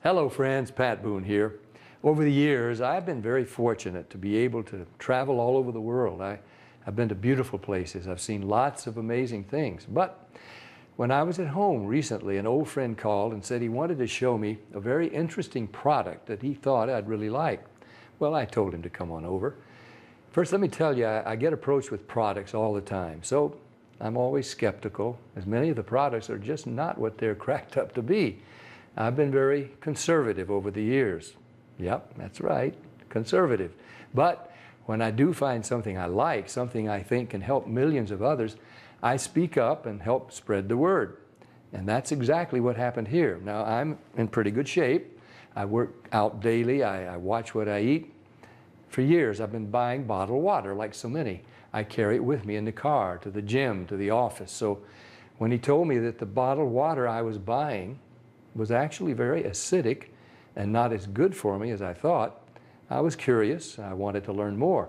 Hello friends, Pat Boone here. Over the years, I've been very fortunate to be able to travel all over the world. I've been to beautiful places. I've seen lots of amazing things. But when I was at home recently, an old friend called and said he wanted to show me a very interesting product that he thought I'd really like. Well, I told him to come on over. First, let me tell you, I get approached with products all the time. So I'm always skeptical, as many of the products are just not what they're cracked up to be. I've been very conservative over the years. Yep, that's right, conservative. But when I do find something I like, something I think can help millions of others, I speak up and help spread the word. And that's exactly what happened here. Now, I'm in pretty good shape. I work out daily. I watch what I eat. For years, I've been buying bottled water like so many. I carry it with me in the car, to the gym, to the office. So when he told me that the bottled water I was buying was actually very acidic and not as good for me as I thought, I was curious. I wanted to learn more.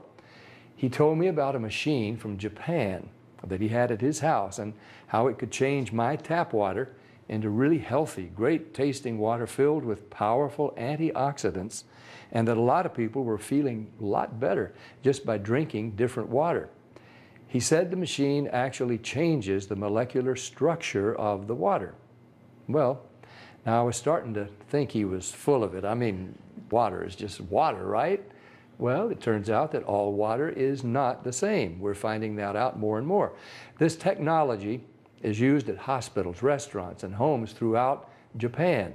He told me about a machine from Japan that he had at his house and how it could change my tap water into really healthy, great tasting water filled with powerful antioxidants, and that a lot of people were feeling a lot better just by drinking different water. He said the machine actually changes the molecular structure of the water. Well, now I was starting to think he was full of it. I mean, water is just water, right? Well, it turns out that all water is not the same. We're finding that out more and more. This technology is used at hospitals, restaurants, and homes throughout Japan.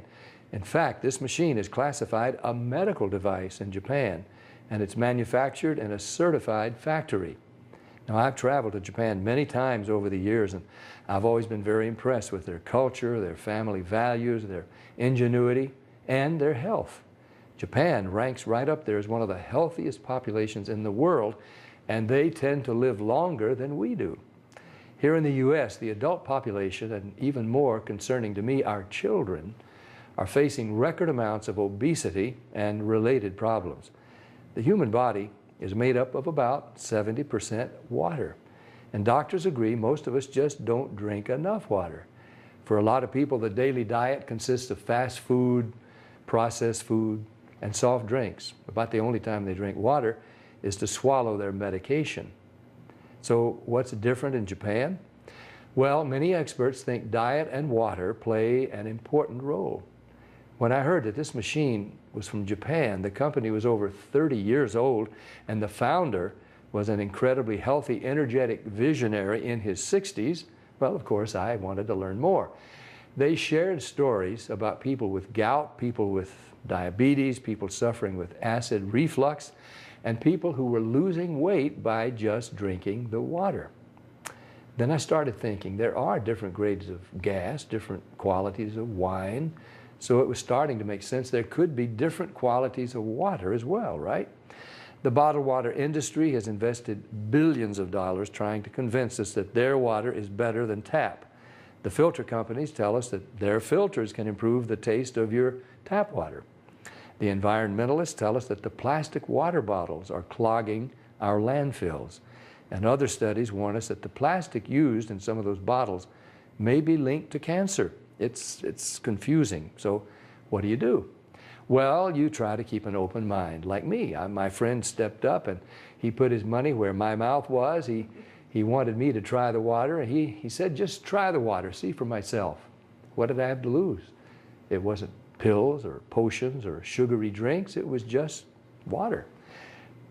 In fact, this machine is classified a medical device in Japan, and it's manufactured in a certified factory. Now, I've traveled to Japan many times over the years, and I've always been very impressed with their culture, their family values, their ingenuity, and their health. Japan ranks right up there as one of the healthiest populations in the world, and they tend to live longer than we do. Here in the U.S., the adult population, and even more concerning to me, our children, are facing record amounts of obesity and related problems. The human body is made up of about 70% water. And doctors agree most of us just don't drink enough water. For a lot of people, the daily diet consists of fast food, processed food, and soft drinks. About the only time they drink water is to swallow their medication. So what's different in Japan? Well, many experts think diet and water play an important role. When I heard that this machine was from Japan, the company was over 30 years old, and the founder was an incredibly healthy, energetic visionary in his 60s, well, of course, I wanted to learn more. They shared stories about people with gout, people with diabetes, people suffering with acid reflux, and people who were losing weight by just drinking the water. Then I started thinking there are different grades of gas, different qualities of wine, so it was starting to make sense there could be different qualities of water as well, right? The bottled water industry has invested billions of dollars trying to convince us that their water is better than tap. The filter companies tell us that their filters can improve the taste of your tap water. The environmentalists tell us that the plastic water bottles are clogging our landfills. And other studies warn us that the plastic used in some of those bottles may be linked to cancer. It's confusing. So what do? Well, you try to keep an open mind. Like me, my friend stepped up and he put his money where my mouth was. He wanted me to try the water, and he said, just try the water, see for myself. What did I have to lose? It wasn't pills or potions or sugary drinks. It was just water.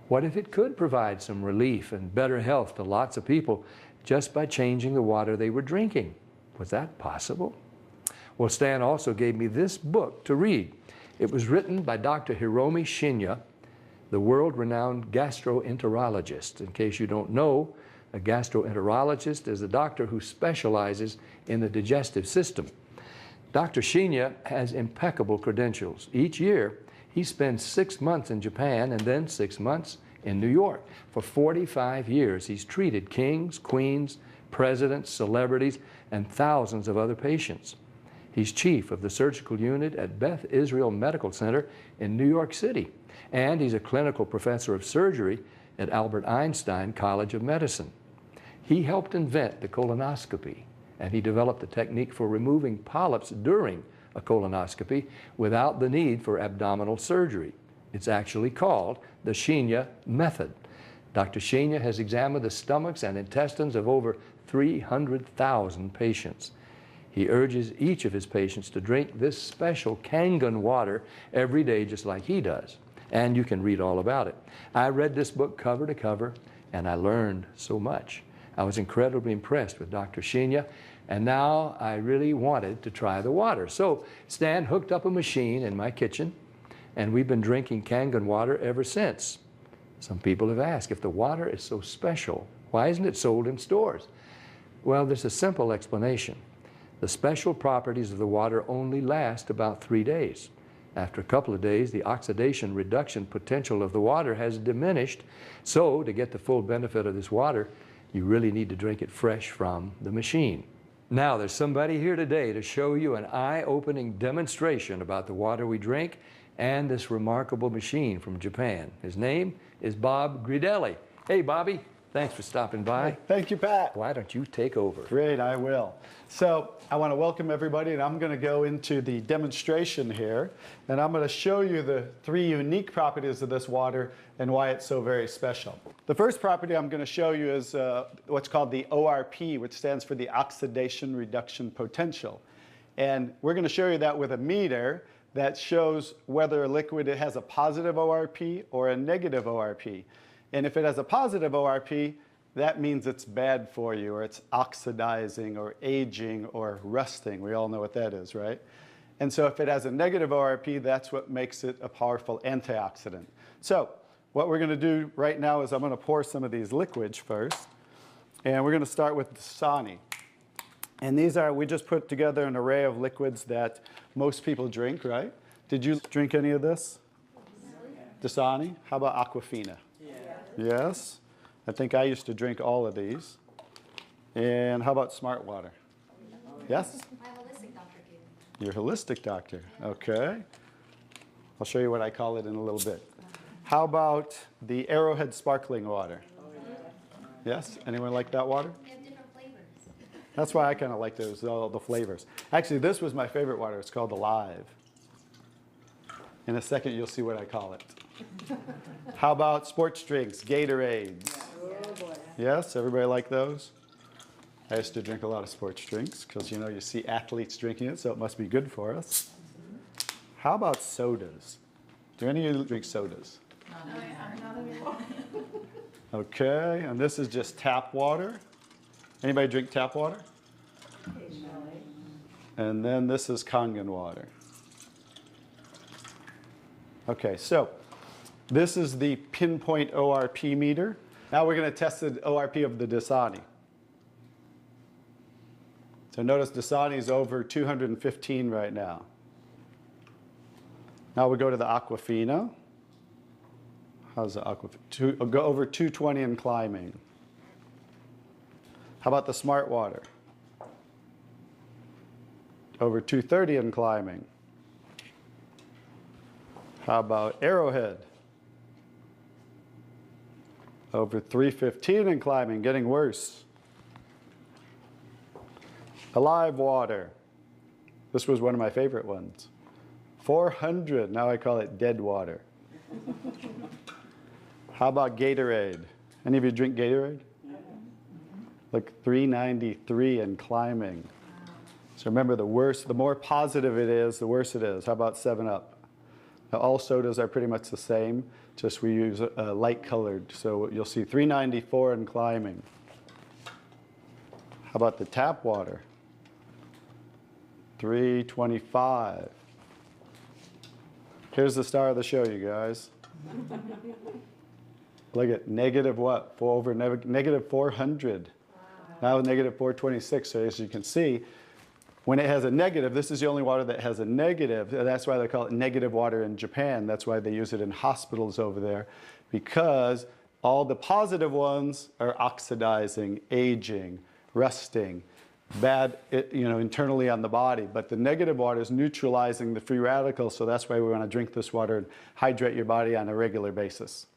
What if it could provide some relief and better health to lots of people just by changing the water they were drinking? Was that possible? Well, Stan also gave me this book to read. It was written by Dr. Hiromi Shinya, the world-renowned gastroenterologist. In case you don't know, a gastroenterologist is a doctor who specializes in the digestive system. Dr. Shinya has impeccable credentials. Each year, he spends 6 months in Japan and then 6 months in New York. For 45 years, he's treated kings, queens, presidents, celebrities, and thousands of other patients. He's chief of the surgical unit at Beth Israel Medical Center in New York City, and he's a clinical professor of surgery at Albert Einstein College of Medicine. He helped invent the colonoscopy, and he developed the technique for removing polyps during a colonoscopy without the need for abdominal surgery. It's actually called the Shinya method. Dr. Shinya has examined the stomachs and intestines of over 300,000 patients. He urges each of his patients to drink this special Kangen water every day just like he does. And you can read all about it. I read this book cover to cover, and I learned so much. I was incredibly impressed with Dr. Shinya, and now I really wanted to try the water. So Stan hooked up a machine in my kitchen, and we've been drinking Kangen water ever since. Some people have asked, if the water is so special, why isn't it sold in stores? Well, there's a simple explanation. The special properties of the water only last about 3 days. After a couple of days, the oxidation reduction potential of the water has diminished. So to get the full benefit of this water, you really need to drink it fresh from the machine. Now, there's somebody here today to show you an eye-opening demonstration about the water we drink and this remarkable machine from Japan. His name is Bob Gridelli. Hey, Bobby. Thanks for stopping by. Thank you, Pat. Why don't you take over? Great, I will. So I want to welcome everybody, and I'm going to go into the demonstration here, and I'm going to show you the 3 unique properties of this water and why it's so very special. The first property I'm going to show you is what's called the ORP, which stands for the oxidation reduction potential. And we're going to show you that with a meter that shows whether a liquid has a positive ORP or a negative ORP. And if it has a positive ORP, that means it's bad for you, or it's oxidizing, or aging, or rusting. We all know what that is, right? And so if it has a negative ORP, that's what makes it a powerful antioxidant. So what we're going to do right now is I'm going to pour some of these liquids first. And we're going to start with Dasani. And these are, we just put together an array of liquids that most people drink, right? Did you drink any of this? Dasani? How about Aquafina? Yes. I think I used to drink all of these. And how about Smart Water? Yes? My holistic doctor gave me. Your holistic doctor. Okay. I'll show you what I call it in a little bit. How about the Arrowhead Sparkling Water? Yes? Anyone like that water? They have different flavors. That's why I kind of like those, all the flavors. Actually, this was my favorite water. It's called Alive. In a second, you'll see what I call it. How about sports drinks, Gatorades? Yes, everybody like those? I used to drink a lot of sports drinks because, you know, you see athletes drinking it, so it must be good for us. How about sodas? Do any of you drink sodas? Not anymore. Okay, and this is just tap water. Anybody drink tap water? And then this is Kangen water. Okay, so this is the pinpoint ORP meter. Now we're going to test the ORP of the Dasani. So notice Dasani is over 215 right now. Now we go to the Aquafina. How's the Aquafina? Go over 220 and climbing. How about the Smart Water? Over 230 and climbing. How about Arrowhead? Over 315 and climbing, getting worse. Alive Water. This was one of my favorite ones. 400, now I call it dead water. How about Gatorade? Any of you drink Gatorade? Like 393 and climbing. So remember, the worse, the more positive it is, the worse it is. How about 7-Up? Now, all sodas are pretty much the same, just we use light colored. So you'll see 394 and climbing. How about the tap water? 325. Here's the star of the show, you guys. Look at negative what? Negative 400. Wow. Now negative 426. So as you can see, when it has a negative, this is the only water that has a negative. That's why they call it negative water in Japan. That's why they use it in hospitals over there, because all the positive ones are oxidizing, aging, rusting, bad, internally on the body. But the negative water is neutralizing the free radicals, so that's why we want to drink this water and hydrate your body on a regular basis.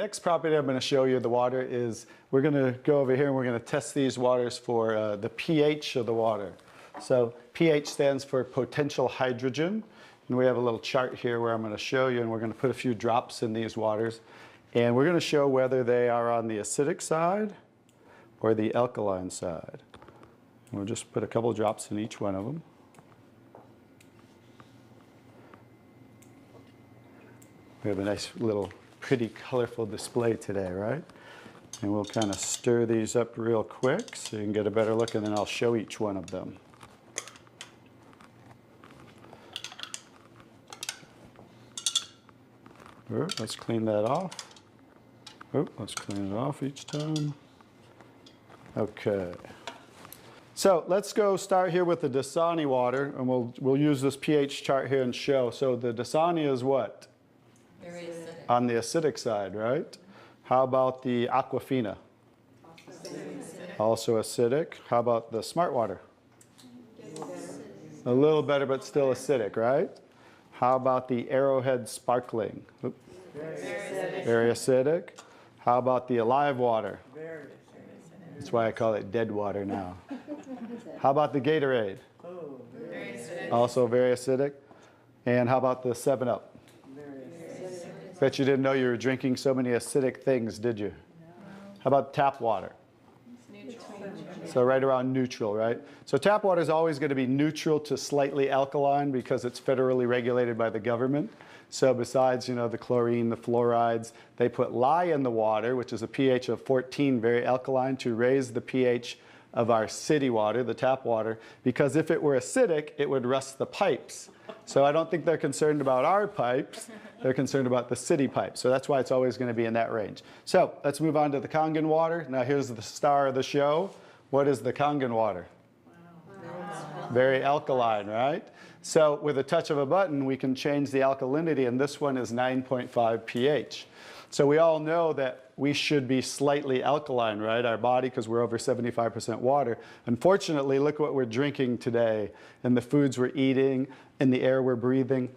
next property I'm going to show you the water is, we're going to go over here and we're going to test these waters for the pH of the water. So pH stands for potential hydrogen. And we have a little chart here where I'm going to show you, and we're going to put a few drops in these waters. And we're going to show whether they are on the acidic side or the alkaline side. We'll just put a couple drops in each one of them. We have a nice little pretty colorful display today, right? And we'll kind of stir these up real quick so you can get a better look, and then I'll show each one of them. Let's clean that off. Let's clean it off each time. Okay. So let's go start here with the Dasani water, and we'll use this pH chart here and show. So the Dasani is what? Very acidic. On the acidic side, right? How about the Aquafina? Also acidic. How about the Smart Water? A little better, but still acidic, right? How about the Arrowhead Sparkling? Very acidic. How about the Alive Water? That's why I call it dead water now. How about the Gatorade? Very acidic. Also very acidic. And how about the 7-Up? Bet you didn't know you were drinking so many acidic things, did you? How about tap water? So right around neutral, right? So tap water is always going to be neutral to slightly alkaline because it's federally regulated by the government. So besides, the chlorine, the fluorides, they put lye in the water, which is a pH of 14, very alkaline, to raise the pH of our city water, the tap water, because if it were acidic, it would rust the pipes. So I don't think they're concerned about our pipes. They're concerned about the city pipes. So that's why it's always going to be in that range. So let's move on to the Kangen water. Now here's the star of the show. What is the Kangen water? Wow. Very alkaline, right? So with a touch of a button, we can change the alkalinity, and this one is 9.5 pH. So we all know that we should be slightly alkaline, right? Our body, because we're over 75% water. Unfortunately, look what we're drinking today, and the foods we're eating, and the air we're breathing.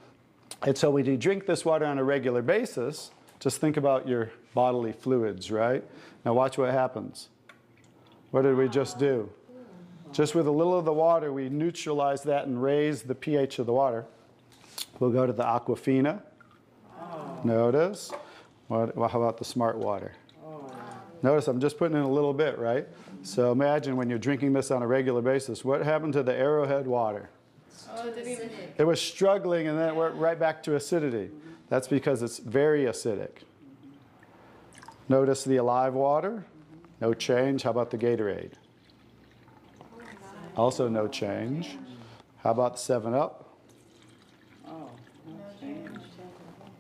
And so when you drink this water on a regular basis, just think about your bodily fluids, right? Now watch what happens. What did we just do? Just with a little of the water, we neutralize that and raise the pH of the water. We'll go to the Aquafina. Notice. How about the Smart Water? Notice I'm just putting in a little bit, right? So imagine when you're drinking this on a regular basis, what happened to the Arrowhead water? It was struggling, and then it went right back to acidity. That's because it's very acidic. Notice the Alive Water. No change. How about the Gatorade? Also no change. How about the 7-Up?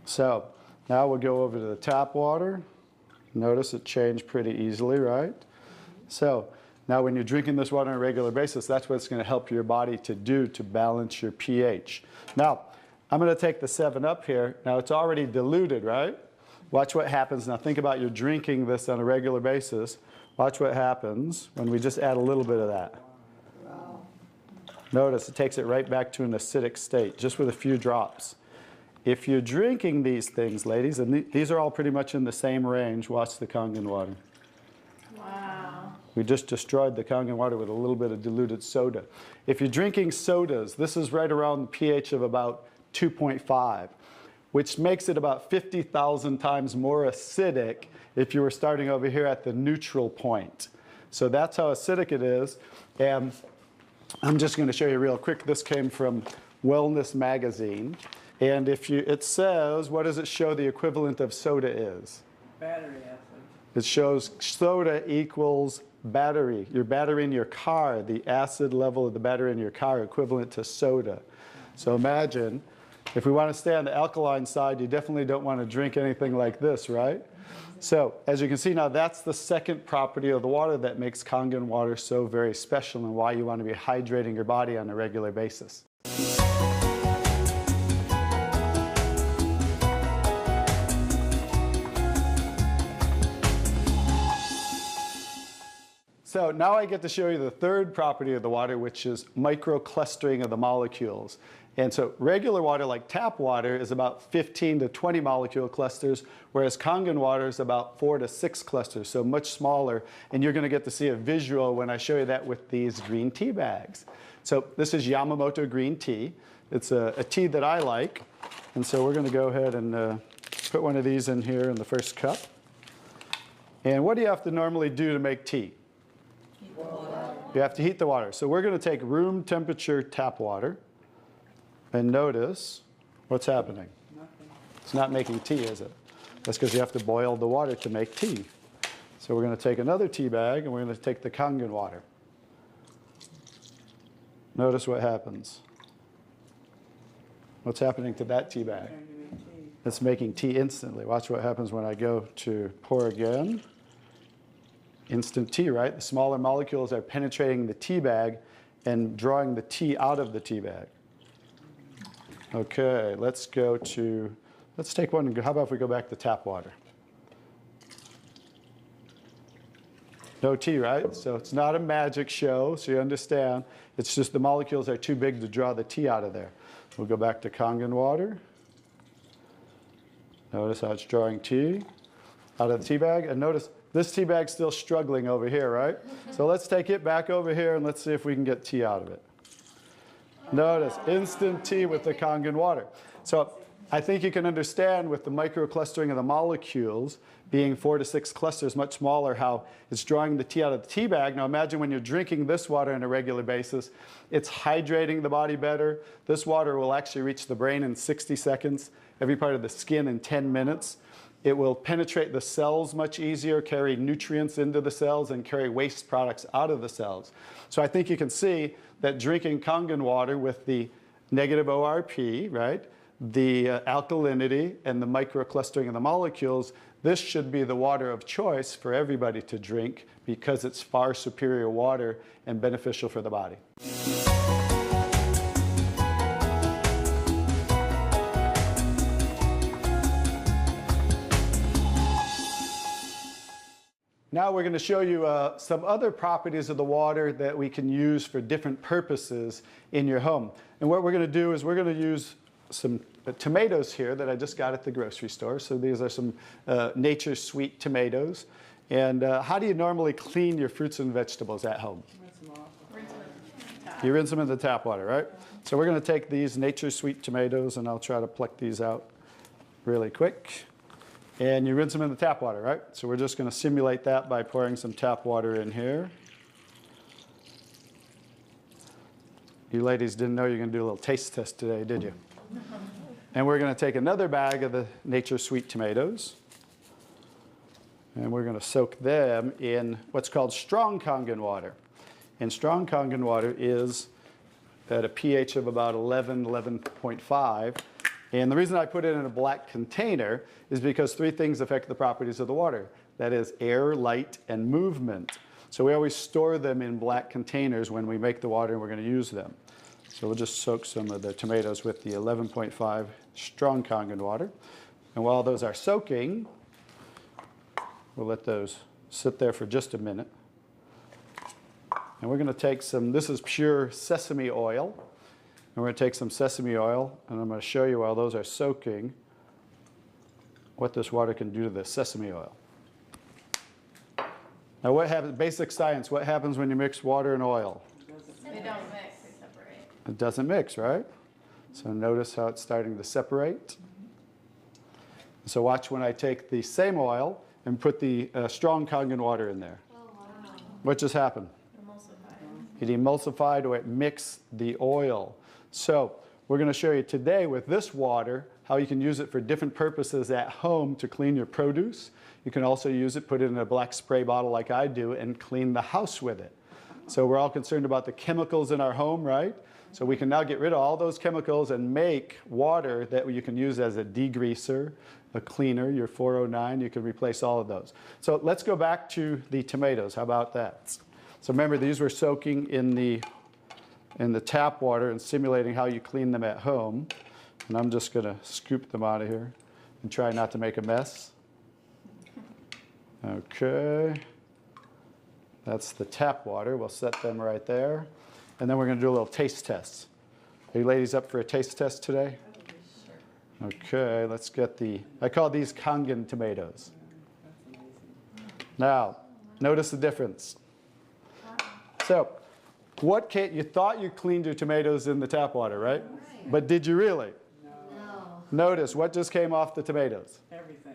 So now we'll go over to the tap water. Notice it changed pretty easily, right? So now when you're drinking this water on a regular basis, that's what it's going to help your body to do to balance your pH. Now, I'm going to take the 7-Up here. Now it's already diluted, right? Watch what happens. Now think about you're drinking this on a regular basis. Watch what happens when we just add a little bit of that. Notice it takes it right back to an acidic state, just with a few drops. If you're drinking these things, ladies, and these are all pretty much in the same range, watch the Kangen water. Wow. We just destroyed the Kangen water with a little bit of diluted soda. If you're drinking sodas, this is right around the pH of about 2.5, which makes it about 50,000 times more acidic if you were starting over here at the neutral point. So that's how acidic it is. And I'm just going to show you real quick. This came from Wellness Magazine. And it says, what does it show the equivalent of soda is? Battery acid. It shows soda equals battery. Your battery in your car, the acid level of the battery in your car equivalent to soda. So imagine, if we want to stay on the alkaline side, you definitely don't want to drink anything like this, right? So as you can see now, that's the second property of the water that makes Kangen water so very special and why you want to be hydrating your body on a regular basis. So now I get to show you the third property of the water, which is microclustering of the molecules. And so regular water, like tap water, is about 15 to 20 molecule clusters, whereas Kangen water is about 4 to 6 clusters, so much smaller. And you're going to get to see a visual when I show you that with these green tea bags. So this is Yamamoto green tea. It's a tea that I like. And so we're going to go ahead and put one of these in here in the first cup. And what do you have to normally do to make tea? Heat the water. You have to heat the water. So we're going to take room temperature tap water. And notice what's happening. Nothing. It's not making tea, is it? That's because you have to boil the water to make tea. So we're going to take another tea bag and we're going to take the Kangen water. Notice what happens. What's happening to that tea bag? Trying to make tea. It's making tea instantly. Watch what happens when I go to pour again. Instant tea, right? The smaller molecules are penetrating the tea bag and drawing the tea out of the tea bag. Okay, let's take one. How about if we go back to tap water? No tea, right? So it's not a magic show, so you understand. It's just the molecules are too big to draw the tea out of there. We'll go back to Kangen water. Notice how it's drawing tea out of the tea bag. And notice this tea bag's still struggling over here, right? So let's take it back over here and let's see if we can get tea out of it. Notice, instant tea with the Kangen water. So I think you can understand with the microclustering of the molecules being 4 to 6 clusters, much smaller, how it's drawing the tea out of the tea bag. Now imagine when you're drinking this water on a regular basis, it's hydrating the body better. This water will actually reach the brain in 60 seconds, every part of the skin in 10 minutes. It will penetrate the cells much easier, carry nutrients into the cells, and carry waste products out of the cells. So I think you can see that drinking Kangen water with the negative ORP, right, the alkalinity, and the microclustering of the molecules, this should be the water of choice for everybody to drink because it's far superior water and beneficial for the body. Now we're going to show you some other properties of the water that we can use for different purposes in your home. And what we're going to do is we're going to use some tomatoes here that I just got at the grocery store. So these are some Nature's Sweet tomatoes. And how do you normally clean your fruits and vegetables at home? Rinse them off. Rinse it with the tap. You rinse them in the tap water, right? So we're going to take these Nature's Sweet tomatoes, and I'll try to pluck these out really quick. And you rinse them in the tap water, right? So we're just going to simulate that by pouring some tap water in here. You ladies didn't know you were going to do a little taste test today, did you? And we're going to take another bag of the Nature's Sweet tomatoes. And we're going to soak them in what's called strong Kangen water. And strong Kangen water is at a pH of about 11, 11.5. And the reason I put it in a black container is because 3 things affect the properties of the water. That is air, light, and movement. So we always store them in black containers when we make the water and we're going to use them. So we'll just soak some of the tomatoes with the 11.5 strong Kangen water. And while those are soaking, we'll let those sit there for just a minute. And we're going to take some, this is pure sesame oil. And we're going to take some sesame oil, and I'm going to show you while those are soaking what this water can do to the sesame oil. Now what happens, basic science, what happens when you mix water and oil? They don't mix, they separate. It doesn't mix, right? So notice how it's starting to separate. So watch when I take the same oil and put the strong Kangen water in there. Oh, wow. What just happened? Emulsified. It emulsified or it mixed the oil. So we're going to show you today with this water how you can use it for different purposes at home to clean your produce. You can also use it, put it in a black spray bottle like I do, and clean the house with it. So we're all concerned about the chemicals in our home, right? So we can now get rid of all those chemicals and make water that you can use as a degreaser, a cleaner, your 409. You can replace all of those. So let's go back to the tomatoes. How about that? So remember, these were soaking in the tap water and simulating how you clean them at home. And I'm just going to scoop them out of here and try not to make a mess. Okay. That's the tap water. We'll set them right there. And then we're going to do a little taste test. Are you ladies up for a taste test today? Okay, let's get I call these Kangen tomatoes. Now, notice the difference. So, you thought you cleaned your tomatoes in the tap water, right? But did you really? No. Notice what just came off the tomatoes. Everything.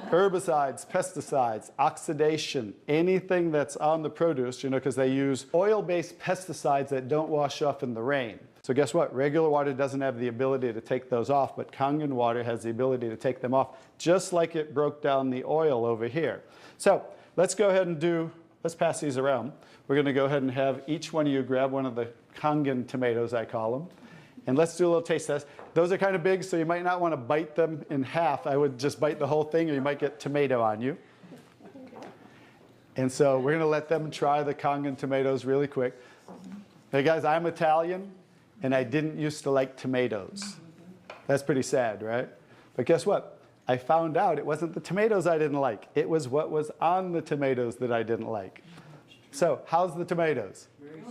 Herbicides, pesticides, oxidation, anything that's on the produce, because they use oil-based pesticides that don't wash off in the rain. So guess what? Regular water doesn't have the ability to take those off, but Kangen water has the ability to take them off, just like it broke down the oil over here. So let's go ahead and let's pass these around. We're going to go ahead and have each one of you grab one of the Kangen tomatoes, I call them. And let's do a little taste test. Those are kind of big, so you might not want to bite them in half. I would just bite the whole thing, or you might get tomato on you. And so we're going to let them try the Kangen tomatoes really quick. Hey guys, I'm Italian, and I didn't used to like tomatoes. That's pretty sad, right? But guess what? I found out it wasn't the tomatoes I didn't like. It was what was on the tomatoes that I didn't like. So how's the tomatoes?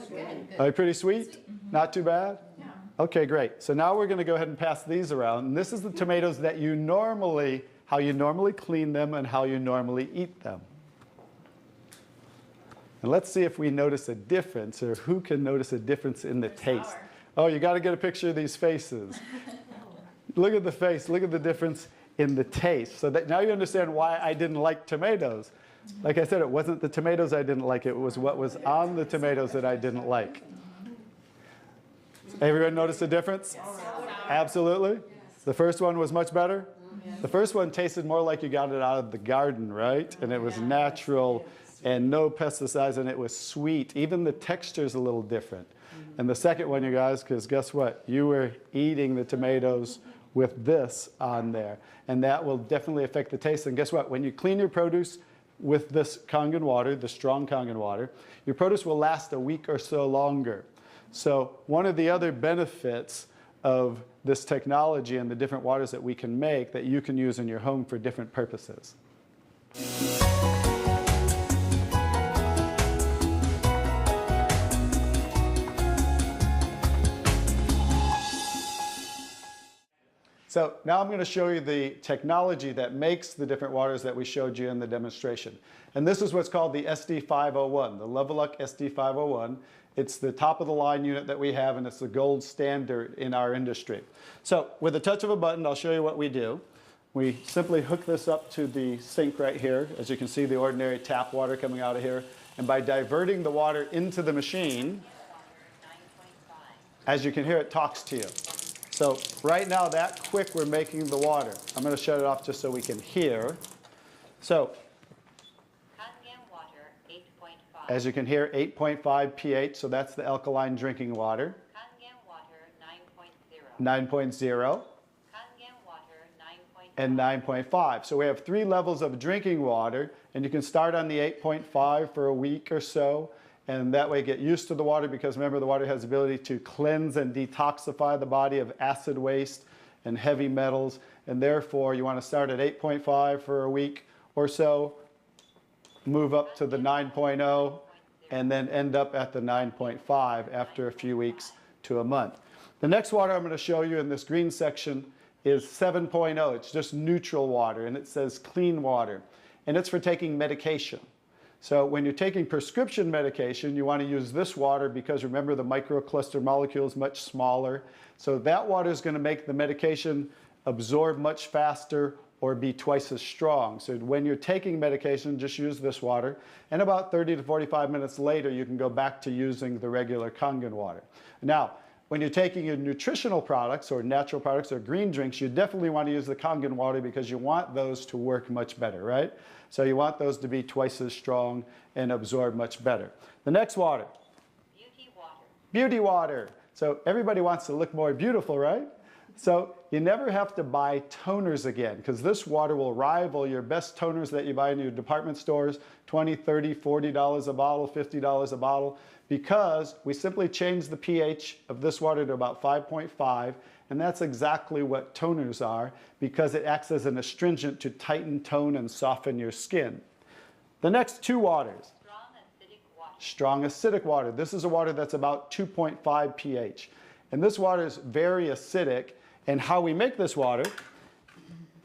Good. Are they pretty sweet? Not too bad? Yeah. Okay, great. So now we're going to go ahead and pass these around. And this is the tomatoes that how you normally clean them and how you normally eat them. And let's see if we notice a difference, or who can notice a difference in the taste. Sour. Oh, you got to get a picture of these faces. Look at the face. Look at the difference in the taste. So that now you understand why I didn't like tomatoes. Like I said, it wasn't the tomatoes I didn't like. It was what was on the tomatoes that I didn't like. Everyone notice the difference? Absolutely. The first one was much better. The first one tasted more like you got it out of the garden, right? And it was natural and no pesticides, and it was sweet. Even the texture's a little different. And the second one, you guys, because guess what? You were eating the tomatoes with this on there. And that will definitely affect the taste. And guess what? When you clean your produce with this Kangen water, the strong Kangen water, your produce will last a week or so longer. So one of the other benefits of this technology and the different waters that we can make that you can use in your home for different purposes. So now I'm going to show you the technology that makes the different waters that we showed you in the demonstration. And this is what's called the SD501, the Leveluck SD501. It's the top of the line unit that we have, and it's the gold standard in our industry. So with a touch of a button, I'll show you what we do. We simply hook this up to the sink right here. As you can see, the ordinary tap water coming out of here. And by diverting the water into the machine, as you can hear, it talks to you. So right now, that quick, we're making the water. I'm going to shut it off just so we can hear. So Kangen water 8.5. as you can hear, 8.5 pH, so that's the alkaline drinking water. Kangen water 9.0. 9.0 Kangen water 9.5. and 9.5. So we have 3 levels of drinking water, and you can start on the 8.5 for a week or so. And that way get used to the water, because remember, the water has the ability to cleanse and detoxify the body of acid waste and heavy metals. And therefore, you want to start at 8.5 for a week or so, move up to the 9.0, and then end up at the 9.5 after a few weeks to a month. The next water I'm going to show you in this green section is 7.0. It's just neutral water, and it says clean water. And it's for taking medication. So when you're taking prescription medication, you want to use this water because remember, the microcluster molecule is much smaller. So that water is going to make the medication absorb much faster or be twice as strong. So when you're taking medication, just use this water. And about 30 to 45 minutes later, you can go back to using the regular Kangen water. Now, when you're taking your nutritional products or natural products or green drinks, you definitely want to use the Kangen water because you want those to work much better, right? So you want those to be twice as strong and absorb much better. The next water. Beauty water. Beauty water. So everybody wants to look more beautiful, right? So you never have to buy toners again, because this water will rival your best toners that you buy in your department stores, $20, $30, $40 a bottle, $50 a bottle, because we simply change the pH of this water to about 5.5, and that's exactly what toners are, because it acts as an astringent to tighten, tone, and soften your skin. The next 2 waters. Strong acidic strong acidic water. This is a water that's about 2.5 pH. And this water is very acidic. And how we make this water?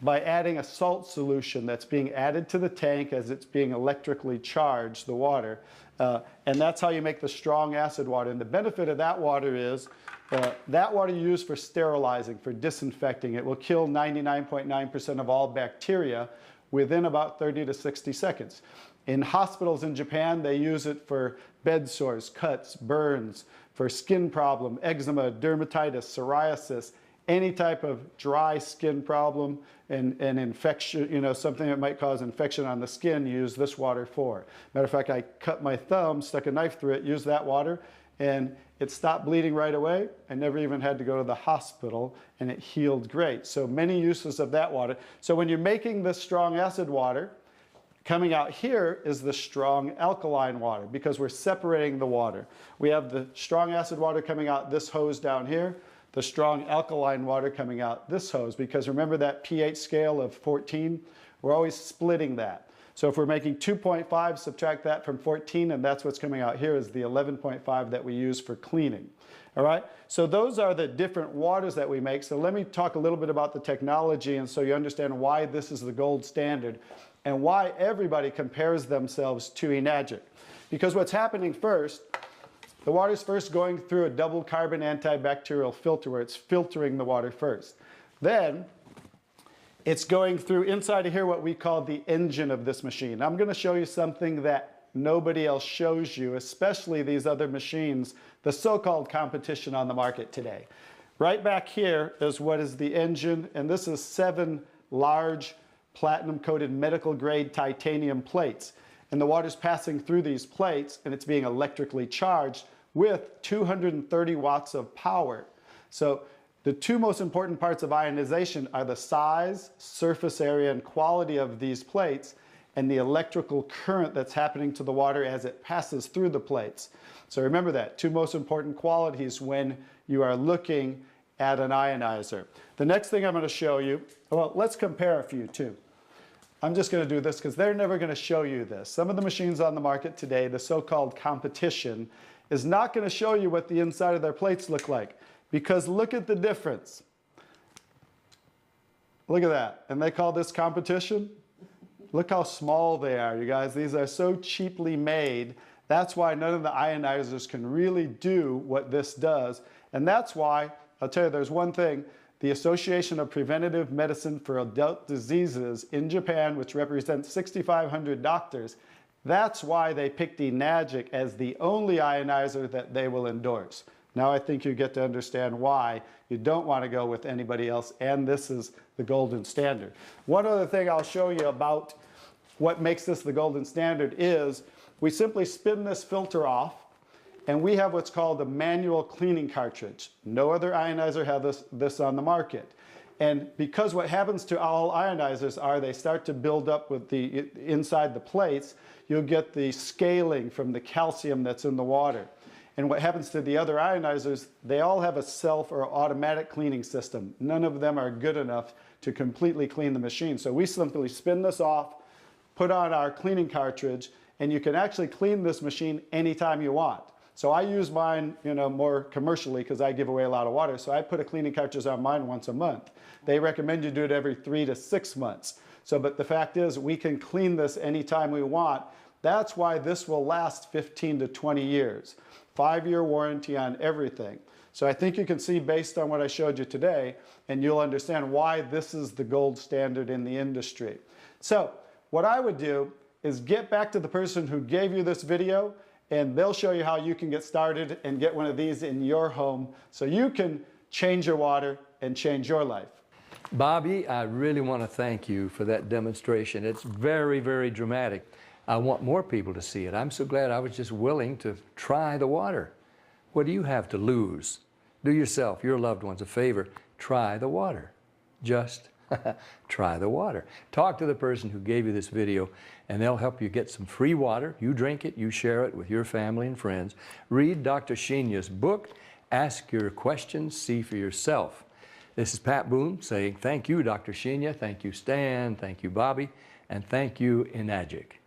By adding a salt solution that's being added to the tank as it's being electrically charged, the water. And that's how you make the strong acid water. And the benefit of that water is that water you use for sterilizing, for disinfecting. It will kill 99.9% of all bacteria within about 30 to 60 seconds. In hospitals in Japan, they use it for bed sores, cuts, burns, for skin problem, eczema, dermatitis, psoriasis, any type of dry skin problem and infection, you know, something that might cause infection on the skin, use this water for. Matter of fact, I cut my thumb, stuck a knife through it, used that water, and it stopped bleeding right away. I never even had to go to the hospital, and it healed great. So many uses of that water. So when you're making this strong acid water, coming out here is the strong alkaline water because we're separating the water. We have the strong acid water coming out this hose down here, the strong alkaline water coming out this hose, because remember that pH scale of 14? We're always splitting that. So if we're making 2.5, subtract that from 14, and that's what's coming out here is the 11.5 that we use for cleaning. All right, so those are the different waters that we make. So let me talk a little bit about the technology, and so you understand why this is the gold standard and why everybody compares themselves to Enagic. Because what's happening first, the water's first going through a double carbon antibacterial filter where it's filtering the water first. Then it's going through inside of here what we call the engine of this machine. I'm going to show you something that nobody else shows you, especially these other machines, the so-called competition on the market today. Right back here is what is the engine, and this is 7 large platinum-coated medical-grade titanium plates. And the water's passing through these plates, and it's being electrically charged with 230 watts of power. So the two most important parts of ionization are the size, surface area, and quality of these plates, and the electrical current that's happening to the water as it passes through the plates. So remember that, two most important qualities when you are looking at an ionizer. The next thing I'm going to show you, well, let's compare a few too. I'm just going to do this because they're never going to show you this. Some of the machines on the market today, the so-called competition, is not going to show you what the inside of their plates look like. Because look at the difference. Look at that. And they call this competition? Look how small they are, you guys. These are so cheaply made. That's why none of the ionizers can really do what this does. And that's why, I'll tell you, there's one thing. The Association of Preventive Medicine for Adult Diseases in Japan, which represents 6,500 doctors, that's why they picked Enagic as the only ionizer that they will endorse. Now I think you get to understand why you don't want to go with anybody else, and this is the golden standard. One other thing I'll show you about what makes this the golden standard is we simply spin this filter off, and we have what's called a manual cleaning cartridge. No other ionizer has this on the market. And because what happens to all ionizers are they start to build up with the inside the plates, you'll get the scaling from the calcium that's in the water. And what happens to the other ionizers, they all have a self or automatic cleaning system. None of them are good enough to completely clean the machine. So we simply spin this off, put on our cleaning cartridge, and you can actually clean this machine anytime you want. So I use mine, you know, more commercially because I give away a lot of water. So I put a cleaning cartridge on mine once a month. They recommend you do it every 3 to 6 months. So, but the fact is we can clean this anytime we want. That's why this will last 15 to 20 years. 5-year warranty on everything. So I think you can see based on what I showed you today, and you'll understand why this is the gold standard in the industry. So what I would do is get back to the person who gave you this video, and they'll show you how you can get started and get one of these in your home so you can change your water and change your life. Bobby, I really want to thank you for that demonstration. It's very, very dramatic. I want more people to see it. I'm so glad I was just willing to try the water. What do you have to lose? Do yourself, your loved ones a favor. Try the water. Just try the water. Talk to the person who gave you this video, and they'll help you get some free water. You drink it, you share it with your family and friends. Read Dr. Shinya's book. Ask your questions, see for yourself. This is Pat Boone saying thank you, Dr. Shinya. Thank you, Stan. Thank you, Bobby. And thank you, Enagic.